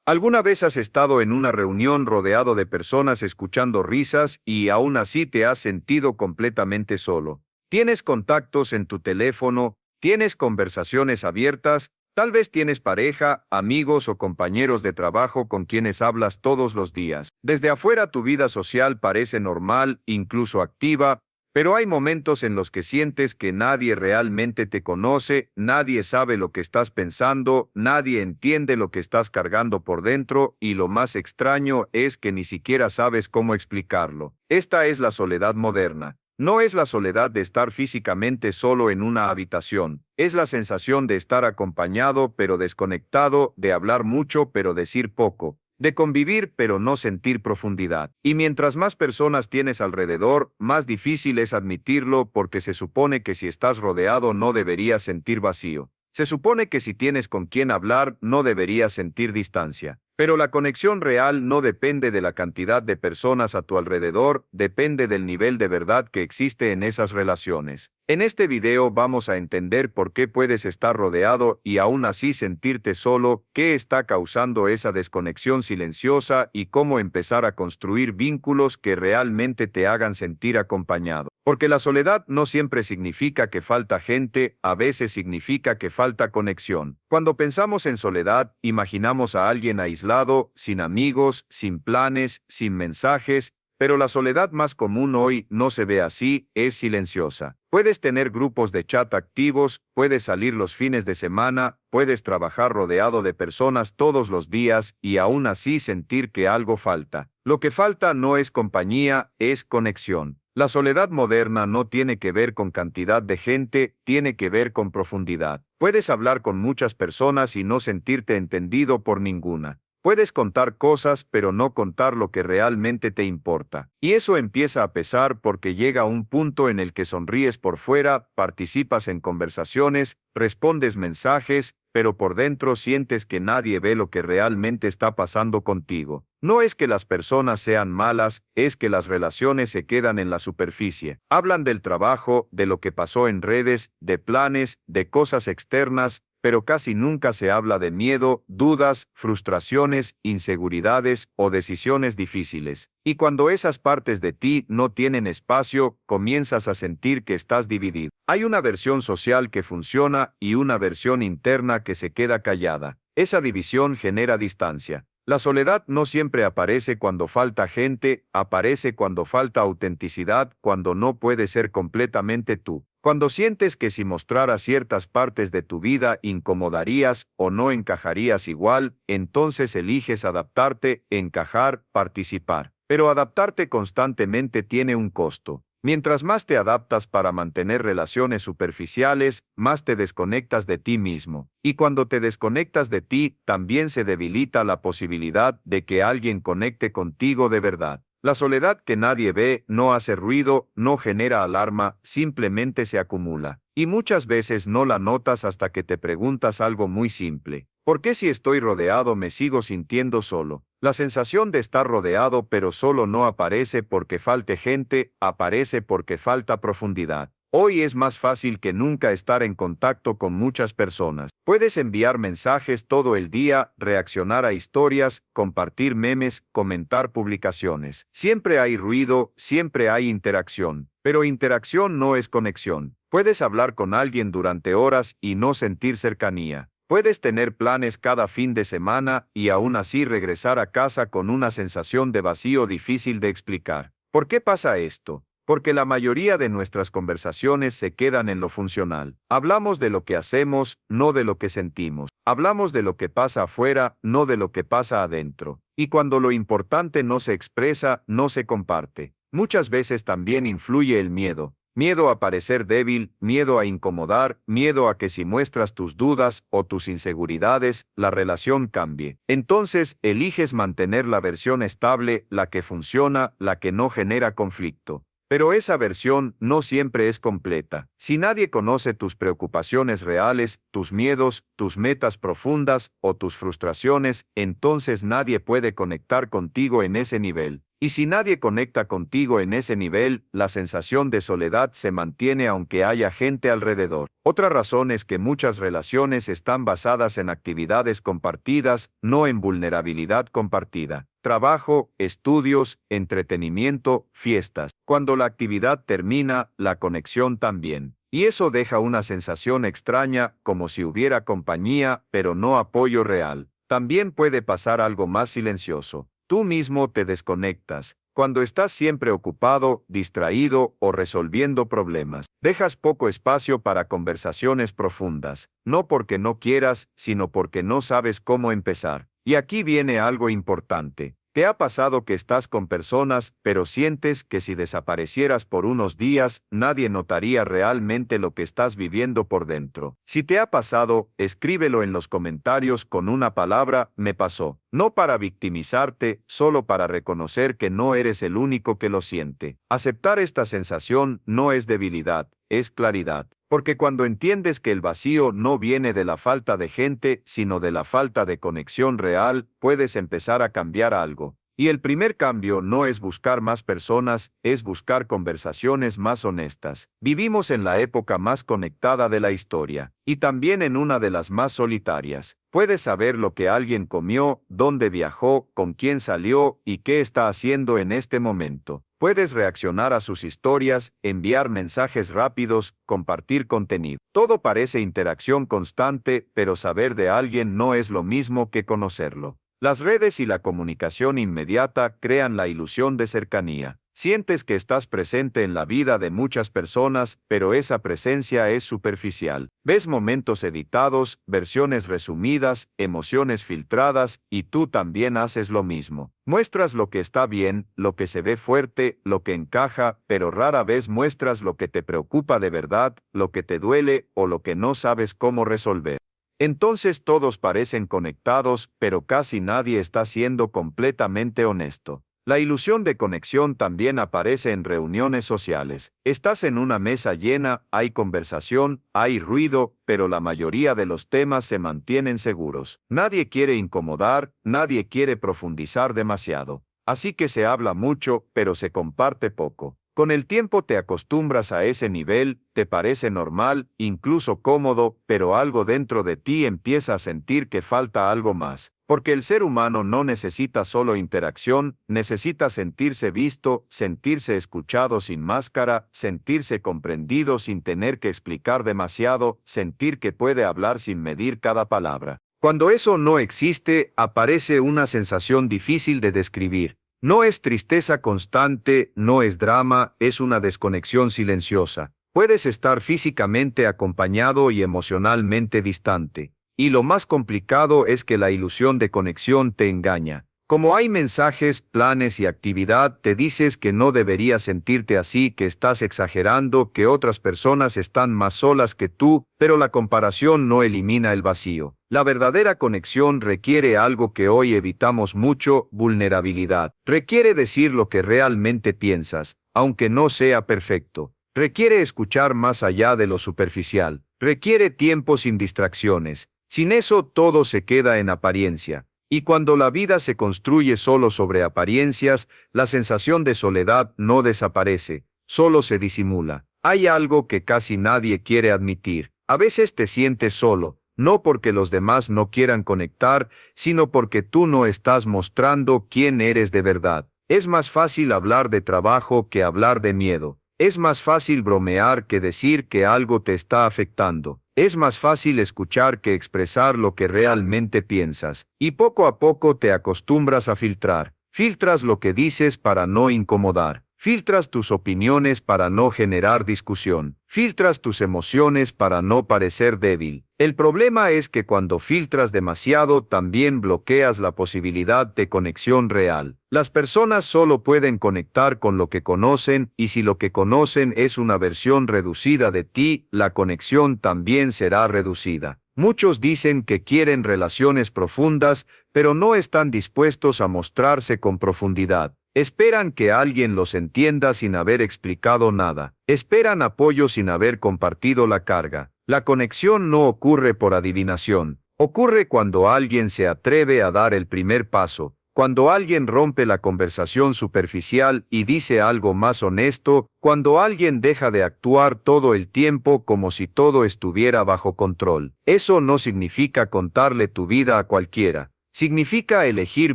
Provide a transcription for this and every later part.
¿Alguna vez has estado en una reunión rodeado de personas escuchando risas y aún así te has sentido completamente solo? Tienes contactos en tu teléfono, tienes conversaciones abiertas, tal vez tienes pareja, amigos o compañeros de trabajo con quienes hablas todos los días. Desde afuera tu vida social parece normal, incluso activa, pero hay momentos en los que sientes que nadie realmente te conoce, nadie sabe lo que estás pensando, nadie entiende lo que estás cargando por dentro, y lo más extraño es que ni siquiera sabes cómo explicarlo. Esta es la soledad moderna. No es la soledad de estar físicamente solo en una habitación, es la sensación de estar acompañado pero desconectado, de hablar mucho pero decir poco, de convivir pero no sentir profundidad. Y mientras más personas tienes alrededor, más difícil es admitirlo porque se supone que si estás rodeado no deberías sentir vacío. Se supone que si tienes con quién hablar no deberías sentir distancia. Pero la conexión real no depende de la cantidad de personas a tu alrededor, depende del nivel de verdad que existe en esas relaciones. En este video vamos a entender por qué puedes estar rodeado y aún así sentirte solo, qué está causando esa desconexión silenciosa y cómo empezar a construir vínculos que realmente te hagan sentir acompañado. Porque la soledad no siempre significa que falta gente, a veces significa que falta conexión. Cuando pensamos en soledad, imaginamos a alguien aislado, sin amigos, sin planes, sin mensajes, pero la soledad más común hoy no se ve así, es silenciosa. Puedes tener grupos de chat activos, puedes salir los fines de semana, puedes trabajar rodeado de personas todos los días y aún así sentir que algo falta. Lo que falta no es compañía, es conexión. La soledad moderna no tiene que ver con cantidad de gente, tiene que ver con profundidad. Puedes hablar con muchas personas y no sentirte entendido por ninguna. Puedes contar cosas pero no contar lo que realmente te importa. Y eso empieza a pesar porque llega un punto en el que sonríes por fuera, participas en conversaciones, respondes mensajes, pero por dentro sientes que nadie ve lo que realmente está pasando contigo. No es que las personas sean malas, es que las relaciones se quedan en la superficie. Hablan del trabajo, de lo que pasó en redes, de planes, de cosas externas, pero casi nunca se habla de miedo, dudas, frustraciones, inseguridades o decisiones difíciles. Y cuando esas partes de ti no tienen espacio, comienzas a sentir que estás dividido. Hay una versión social que funciona y una versión interna que se queda callada. Esa división genera distancia. La soledad no siempre aparece cuando falta gente, aparece cuando falta autenticidad, cuando no puedes ser completamente tú. Cuando sientes que si mostraras ciertas partes de tu vida incomodarías o no encajarías igual, entonces eliges adaptarte, encajar, participar. Pero adaptarte constantemente tiene un costo. Mientras más te adaptas para mantener relaciones superficiales, más te desconectas de ti mismo. Y cuando te desconectas de ti, también se debilita la posibilidad de que alguien conecte contigo de verdad. La soledad que nadie ve no hace ruido, no genera alarma, simplemente se acumula. Y muchas veces no la notas hasta que te preguntas algo muy simple. ¿Por qué si estoy rodeado me sigo sintiendo solo? La sensación de estar rodeado pero solo no aparece porque falte gente, aparece porque falta profundidad. Hoy es más fácil que nunca estar en contacto con muchas personas. Puedes enviar mensajes todo el día, reaccionar a historias, compartir memes, comentar publicaciones. Siempre hay ruido, siempre hay interacción. Pero interacción no es conexión. Puedes hablar con alguien durante horas y no sentir cercanía. Puedes tener planes cada fin de semana y aún así regresar a casa con una sensación de vacío difícil de explicar. ¿Por qué pasa esto? Porque la mayoría de nuestras conversaciones se quedan en lo funcional. Hablamos de lo que hacemos, no de lo que sentimos. Hablamos de lo que pasa afuera, no de lo que pasa adentro. Y cuando lo importante no se expresa, no se comparte. Muchas veces también influye el miedo. Miedo a parecer débil, miedo a incomodar, miedo a que si muestras tus dudas o tus inseguridades, la relación cambie. Entonces, eliges mantener la versión estable, la que funciona, la que no genera conflicto. Pero esa versión no siempre es completa. Si nadie conoce tus preocupaciones reales, tus miedos, tus metas profundas o tus frustraciones, entonces nadie puede conectar contigo en ese nivel. Y si nadie conecta contigo en ese nivel, la sensación de soledad se mantiene aunque haya gente alrededor. Otra razón es que muchas relaciones están basadas en actividades compartidas, no en vulnerabilidad compartida. Trabajo, estudios, entretenimiento, fiestas. Cuando la actividad termina, la conexión también. Y eso deja una sensación extraña, como si hubiera compañía, pero no apoyo real. También puede pasar algo más silencioso. Tú mismo te desconectas. Cuando estás siempre ocupado, distraído o resolviendo problemas, dejas poco espacio para conversaciones profundas, no porque no quieras, sino porque no sabes cómo empezar. Y aquí viene algo importante. ¿Te ha pasado que estás con personas, pero sientes que si desaparecieras por unos días, nadie notaría realmente lo que estás viviendo por dentro? Si te ha pasado, escríbelo en los comentarios con una palabra, me pasó. No para victimizarte, solo para reconocer que no eres el único que lo siente. Aceptar esta sensación no es debilidad, es claridad. Porque cuando entiendes que el vacío no viene de la falta de gente, sino de la falta de conexión real, puedes empezar a cambiar algo. Y el primer cambio no es buscar más personas, es buscar conversaciones más honestas. Vivimos en la época más conectada de la historia, y también en una de las más solitarias. Puedes saber lo que alguien comió, dónde viajó, con quién salió y qué está haciendo en este momento. Puedes reaccionar a sus historias, enviar mensajes rápidos, compartir contenido. Todo parece interacción constante, pero saber de alguien no es lo mismo que conocerlo. Las redes y la comunicación inmediata crean la ilusión de cercanía. Sientes que estás presente en la vida de muchas personas, pero esa presencia es superficial. Ves momentos editados, versiones resumidas, emociones filtradas, y tú también haces lo mismo. Muestras lo que está bien, lo que se ve fuerte, lo que encaja, pero rara vez muestras lo que te preocupa de verdad, lo que te duele o lo que no sabes cómo resolver. Entonces todos parecen conectados, pero casi nadie está siendo completamente honesto. La ilusión de conexión también aparece en reuniones sociales. Estás en una mesa llena, hay conversación, hay ruido, pero la mayoría de los temas se mantienen seguros. Nadie quiere incomodar, nadie quiere profundizar demasiado. Así que se habla mucho, pero se comparte poco. Con el tiempo te acostumbras a ese nivel, te parece normal, incluso cómodo, pero algo dentro de ti empieza a sentir que falta algo más. Porque el ser humano no necesita solo interacción, necesita sentirse visto, sentirse escuchado sin máscara, sentirse comprendido sin tener que explicar demasiado, sentir que puede hablar sin medir cada palabra. Cuando eso no existe, aparece una sensación difícil de describir. No es tristeza constante, no es drama, es una desconexión silenciosa. Puedes estar físicamente acompañado y emocionalmente distante. Y lo más complicado es que la ilusión de conexión te engaña. Como hay mensajes, planes y actividad, te dices que no deberías sentirte así, que estás exagerando, que otras personas están más solas que tú, pero la comparación no elimina el vacío. La verdadera conexión requiere algo que hoy evitamos mucho: vulnerabilidad. Requiere decir lo que realmente piensas, aunque no sea perfecto. Requiere escuchar más allá de lo superficial. Requiere tiempo sin distracciones. Sin eso todo se queda en apariencia. Y cuando la vida se construye solo sobre apariencias, la sensación de soledad no desaparece, solo se disimula. Hay algo que casi nadie quiere admitir. A veces te sientes solo, no porque los demás no quieran conectar, sino porque tú no estás mostrando quién eres de verdad. Es más fácil hablar de trabajo que hablar de miedo. Es más fácil bromear que decir que algo te está afectando. Es más fácil escuchar que expresar lo que realmente piensas. Y poco a poco te acostumbras a filtrar. Filtras lo que dices para no incomodar. Filtras tus opiniones para no generar discusión. Filtras tus emociones para no parecer débil. El problema es que cuando filtras demasiado, también bloqueas la posibilidad de conexión real. Las personas solo pueden conectar con lo que conocen, y si lo que conocen es una versión reducida de ti, la conexión también será reducida. Muchos dicen que quieren relaciones profundas, pero no están dispuestos a mostrarse con profundidad. Esperan que alguien los entienda sin haber explicado nada. Esperan apoyo sin haber compartido la carga. La conexión no ocurre por adivinación. Ocurre cuando alguien se atreve a dar el primer paso. Cuando alguien rompe la conversación superficial y dice algo más honesto, cuando alguien deja de actuar todo el tiempo como si todo estuviera bajo control. Eso no significa contarle tu vida a cualquiera. Significa elegir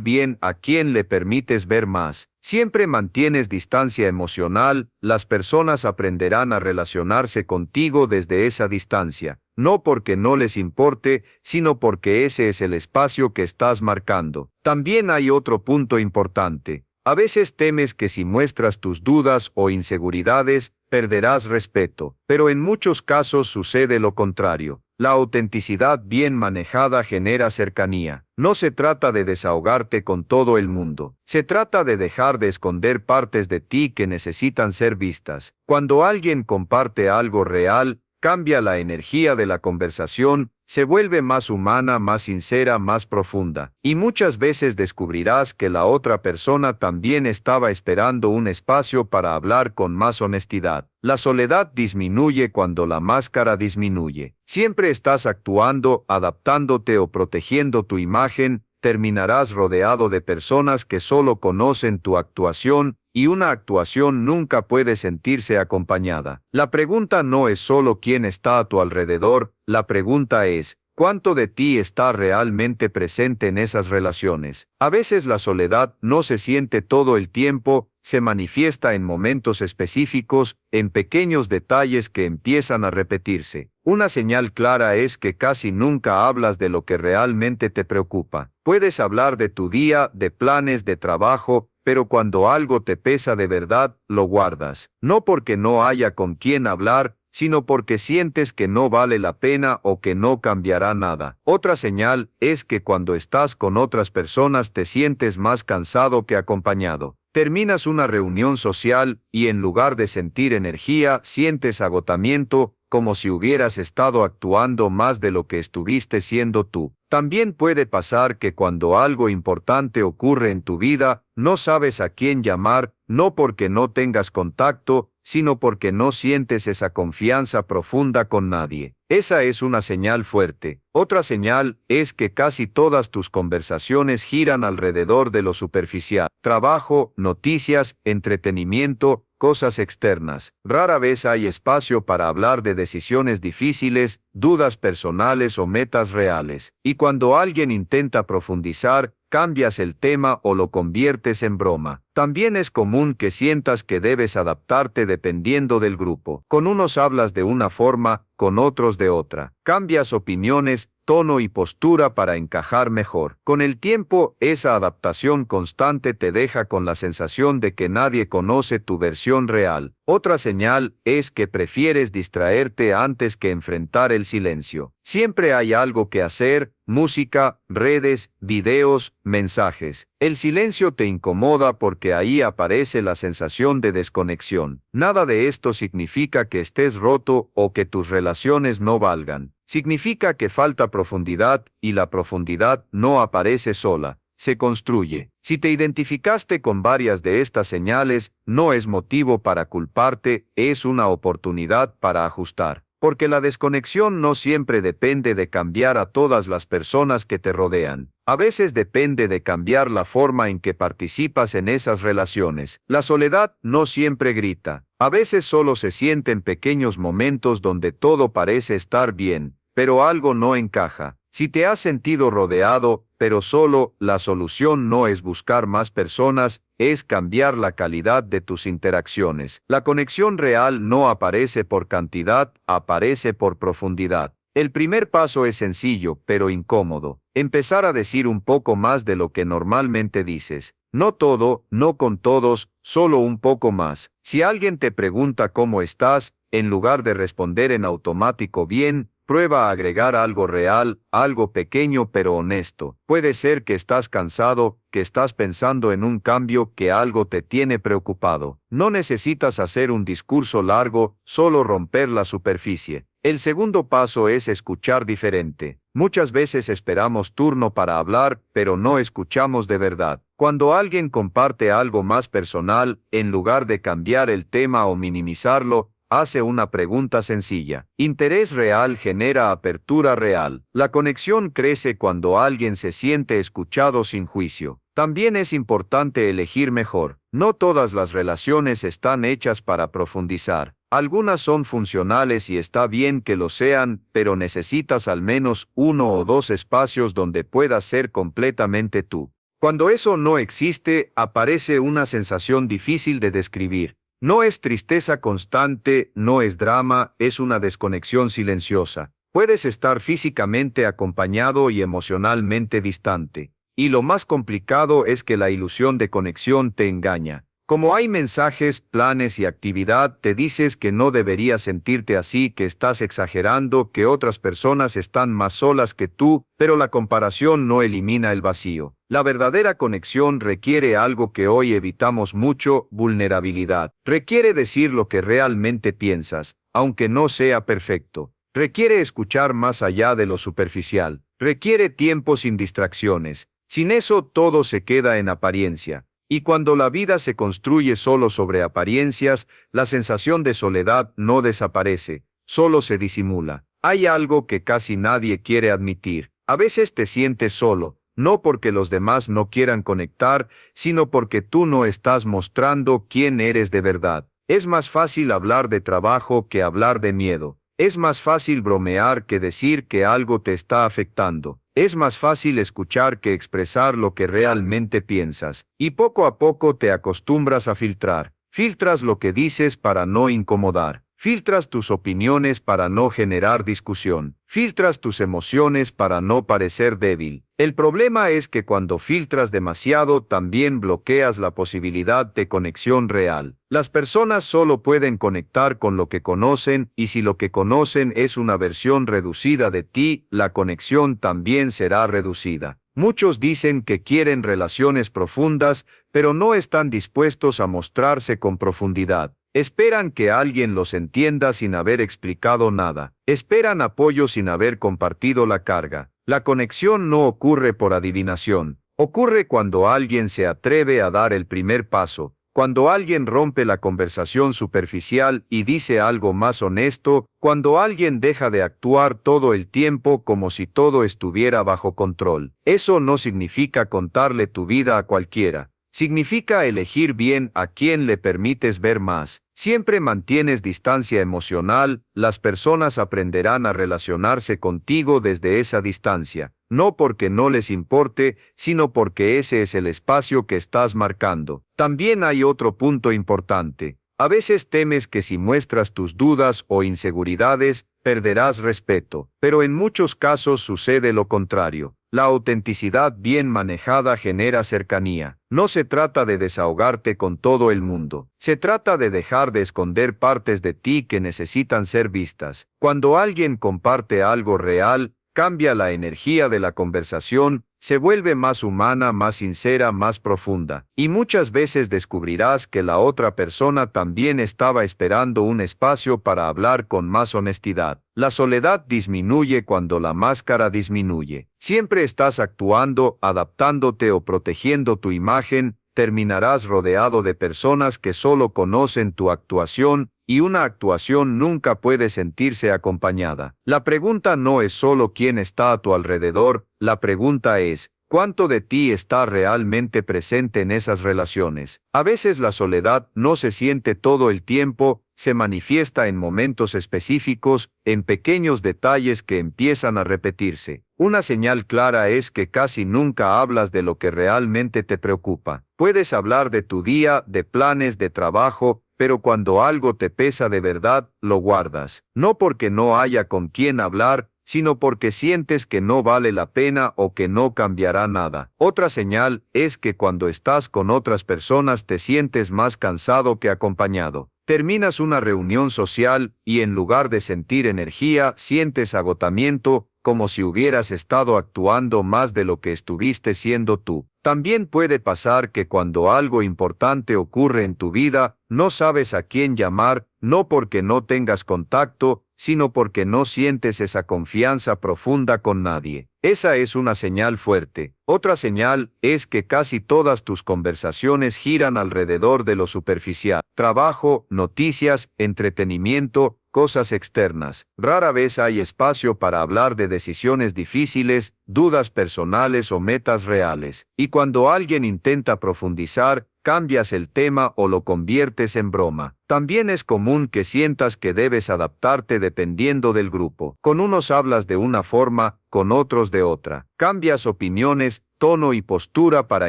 bien a quién le permites ver más. Siempre mantienes distancia emocional, las personas aprenderán a relacionarse contigo desde esa distancia, no porque no les importe, sino porque ese es el espacio que estás marcando. También hay otro punto importante. A veces temes que si muestras tus dudas o inseguridades, perderás respeto, pero en muchos casos sucede lo contrario. La autenticidad bien manejada genera cercanía. No se trata de desahogarte con todo el mundo. Se trata de dejar de esconder partes de ti que necesitan ser vistas. Cuando alguien comparte algo real, cambia la energía de la conversación, se vuelve más humana, más sincera, más profunda. Y muchas veces descubrirás que la otra persona también estaba esperando un espacio para hablar con más honestidad. La soledad disminuye cuando la máscara disminuye. Siempre estás actuando, adaptándote o protegiendo tu imagen, terminarás rodeado de personas que solo conocen tu actuación, y una actuación nunca puede sentirse acompañada. La pregunta no es solo quién está a tu alrededor, la pregunta es, ¿cuánto de ti está realmente presente en esas relaciones? A veces la soledad no se siente todo el tiempo, se manifiesta en momentos específicos, en pequeños detalles que empiezan a repetirse. Una señal clara es que casi nunca hablas de lo que realmente te preocupa. Puedes hablar de tu día, de planes, de trabajo, pero cuando algo te pesa de verdad, lo guardas. No porque no haya con quién hablar, sino porque sientes que no vale la pena o que no cambiará nada. Otra señal es que cuando estás con otras personas te sientes más cansado que acompañado. Terminas una reunión social y en lugar de sentir energía, sientes agotamiento, como si hubieras estado actuando más de lo que estuviste siendo tú. También puede pasar que cuando algo importante ocurre en tu vida, no sabes a quién llamar, no porque no tengas contacto, sino porque no sientes esa confianza profunda con nadie. Esa es una señal fuerte. Otra señal es que casi todas tus conversaciones giran alrededor de lo superficial. Trabajo, noticias, entretenimiento, cosas externas. Rara vez hay espacio para hablar de decisiones difíciles, dudas personales o metas reales. Y cuando alguien intenta profundizar, cambias el tema o lo conviertes en broma. También es común que sientas que debes adaptarte dependiendo del grupo. Con unos hablas de una forma, con otros de otra. Cambias opiniones, tono y postura para encajar mejor. Con el tiempo, esa adaptación constante te deja con la sensación de que nadie conoce tu versión real. Otra señal es que prefieres distraerte antes que enfrentar el silencio. Siempre hay algo que hacer, música, redes, videos, mensajes. El silencio te incomoda porque ahí aparece la sensación de desconexión. Nada de esto significa que estés roto o que tus relaciones no valgan. Significa que falta profundidad y la profundidad no aparece sola, se construye. Si te identificaste con varias de estas señales, no es motivo para culparte, es una oportunidad para ajustar. Porque la desconexión no siempre depende de cambiar a todas las personas que te rodean. A veces depende de cambiar la forma en que participas en esas relaciones. La soledad no siempre grita. A veces solo se siente en pequeños momentos donde todo parece estar bien, pero algo no encaja. Si te has sentido rodeado, pero solo, la solución no es buscar más personas, es cambiar la calidad de tus interacciones. La conexión real no aparece por cantidad, aparece por profundidad. El primer paso es sencillo, pero incómodo. Empezar a decir un poco más de lo que normalmente dices. No todo, no con todos, solo un poco más. Si alguien te pregunta cómo estás, en lugar de responder en automático bien, prueba a agregar algo real, algo pequeño pero honesto. Puede ser que estás cansado, que estás pensando en un cambio, que algo te tiene preocupado. No necesitas hacer un discurso largo, solo romper la superficie. El segundo paso es escuchar diferente. Muchas veces esperamos turno para hablar, pero no escuchamos de verdad. Cuando alguien comparte algo más personal, en lugar de cambiar el tema o minimizarlo, hace una pregunta sencilla. Interés real genera apertura real. La conexión crece cuando alguien se siente escuchado sin juicio. También es importante elegir mejor. No todas las relaciones están hechas para profundizar. Algunas son funcionales y está bien que lo sean, pero necesitas al menos 1 o 2 espacios donde puedas ser completamente tú. Cuando eso no existe, aparece una sensación difícil de describir. No es tristeza constante, no es drama, es una desconexión silenciosa. Puedes estar físicamente acompañado y emocionalmente distante. Y lo más complicado es que la ilusión de conexión te engaña. Como hay mensajes, planes y actividad, te dices que no deberías sentirte así, que estás exagerando, que otras personas están más solas que tú, pero la comparación no elimina el vacío. La verdadera conexión requiere algo que hoy evitamos mucho: vulnerabilidad. Requiere decir lo que realmente piensas, aunque no sea perfecto. Requiere escuchar más allá de lo superficial. Requiere tiempo sin distracciones. Sin eso todo se queda en apariencia. Y cuando la vida se construye solo sobre apariencias, la sensación de soledad no desaparece, solo se disimula. Hay algo que casi nadie quiere admitir. A veces te sientes solo, no porque los demás no quieran conectar, sino porque tú no estás mostrando quién eres de verdad. Es más fácil hablar de trabajo que hablar de miedo. Es más fácil bromear que decir que algo te está afectando. Es más fácil escuchar que expresar lo que realmente piensas. Y poco a poco te acostumbras a filtrar. Filtras lo que dices para no incomodar. Filtras tus opiniones para no generar discusión. Filtras tus emociones para no parecer débil. El problema es que cuando filtras demasiado, también bloqueas la posibilidad de conexión real. Las personas solo pueden conectar con lo que conocen, y si lo que conocen es una versión reducida de ti, la conexión también será reducida. Muchos dicen que quieren relaciones profundas, pero no están dispuestos a mostrarse con profundidad. Esperan que alguien los entienda sin haber explicado nada. Esperan apoyo sin haber compartido la carga. La conexión no ocurre por adivinación. Ocurre cuando alguien se atreve a dar el primer paso. Cuando alguien rompe la conversación superficial y dice algo más honesto, cuando alguien deja de actuar todo el tiempo como si todo estuviera bajo control. Eso no significa contarle tu vida a cualquiera. Significa elegir bien a quién le permites ver más. Siempre mantienes distancia emocional, las personas aprenderán a relacionarse contigo desde esa distancia, no porque no les importe, sino porque ese es el espacio que estás marcando. También hay otro punto importante. A veces temes que si muestras tus dudas o inseguridades, perderás respeto, pero en muchos casos sucede lo contrario. La autenticidad bien manejada genera cercanía. No se trata de desahogarte con todo el mundo. Se trata de dejar de esconder partes de ti que necesitan ser vistas. Cuando alguien comparte algo real, cambia la energía de la conversación, se vuelve más humana, más sincera, más profunda. Y muchas veces descubrirás que la otra persona también estaba esperando un espacio para hablar con más honestidad. La soledad disminuye cuando la máscara disminuye. Siempre estás actuando, adaptándote o protegiendo tu imagen, terminarás rodeado de personas que solo conocen tu actuación, y una actuación nunca puede sentirse acompañada. La pregunta no es solo quién está a tu alrededor, la pregunta es, ¿cuánto de ti está realmente presente en esas relaciones? A veces la soledad no se siente todo el tiempo, se manifiesta en momentos específicos, en pequeños detalles que empiezan a repetirse. Una señal clara es que casi nunca hablas de lo que realmente te preocupa. Puedes hablar de tu día, de planes, de trabajo, pero cuando algo te pesa de verdad, lo guardas. No porque no haya con quién hablar, sino porque sientes que no vale la pena o que no cambiará nada. Otra señal es que cuando estás con otras personas te sientes más cansado que acompañado. Terminas una reunión social y en lugar de sentir energía, sientes agotamiento, como si hubieras estado actuando más de lo que estuviste siendo tú. También puede pasar que cuando algo importante ocurre en tu vida, no sabes a quién llamar, no porque no tengas contacto, sino porque no sientes esa confianza profunda con nadie. Esa es una señal fuerte. Otra señal es que casi todas tus conversaciones giran alrededor de lo superficial. Trabajo, noticias, entretenimiento, cosas externas. Rara vez hay espacio para hablar de decisiones difíciles, dudas personales o metas reales. Y cuando alguien intenta profundizar, cambias el tema o lo conviertes en broma. También es común que sientas que debes adaptarte dependiendo del grupo. Con unos hablas de una forma, con otros de otra. Cambias opiniones, tono y postura para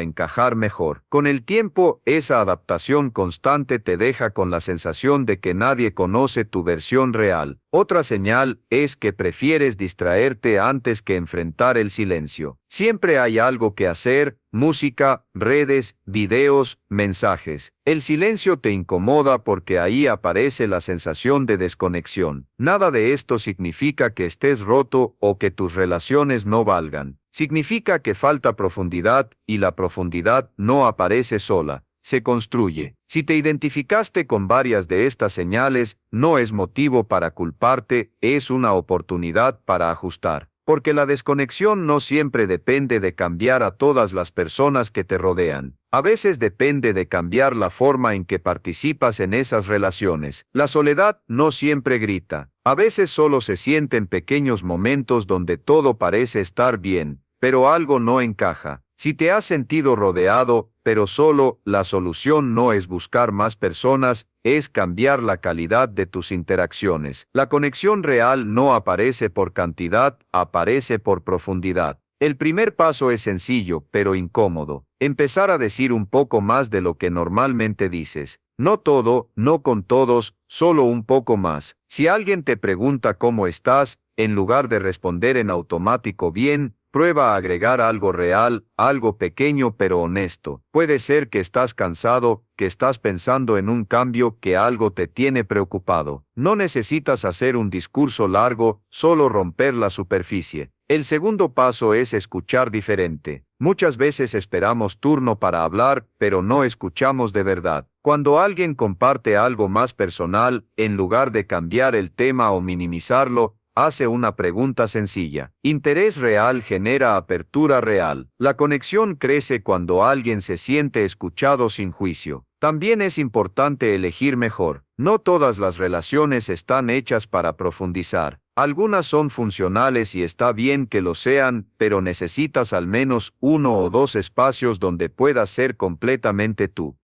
encajar mejor. Con el tiempo, esa adaptación constante te deja con la sensación de que nadie conoce tu versión real. Otra señal es que prefieres distraerte antes que enfrentar el silencio. Siempre hay algo que hacer: música, redes, videos, mensajes. El silencio te incomoda porque ahí aparece la sensación de desconexión. Nada de esto significa que estés roto o que tus relaciones no valgan. Significa que falta profundidad, y la profundidad no aparece sola, se construye. Si te identificaste con varias de estas señales, no es motivo para culparte, es una oportunidad para ajustar. Porque la desconexión no siempre depende de cambiar a todas las personas que te rodean. A veces depende de cambiar la forma en que participas en esas relaciones. La soledad no siempre grita. A veces solo se siente en pequeños momentos donde todo parece estar bien, pero algo no encaja. Si te has sentido rodeado, pero solo, la solución no es buscar más personas, es cambiar la calidad de tus interacciones. La conexión real no aparece por cantidad, aparece por profundidad. El primer paso es sencillo, pero incómodo. Empezar a decir un poco más de lo que normalmente dices. No todo, no con todos, solo un poco más. Si alguien te pregunta cómo estás, en lugar de responder en automático bien, prueba a agregar algo real, algo pequeño pero honesto. Puede ser que estás cansado, que estás pensando en un cambio, que algo te tiene preocupado. No necesitas hacer un discurso largo, solo romper la superficie. El segundo paso es escuchar diferente. Muchas veces esperamos turno para hablar, pero no escuchamos de verdad. Cuando alguien comparte algo más personal, en lugar de cambiar el tema o minimizarlo, hace una pregunta sencilla. Interés real genera apertura real. La conexión crece cuando alguien se siente escuchado sin juicio. También es importante elegir mejor. No todas las relaciones están hechas para profundizar. Algunas son funcionales y está bien que lo sean, pero necesitas al menos 1 o 2 espacios donde puedas ser completamente tú.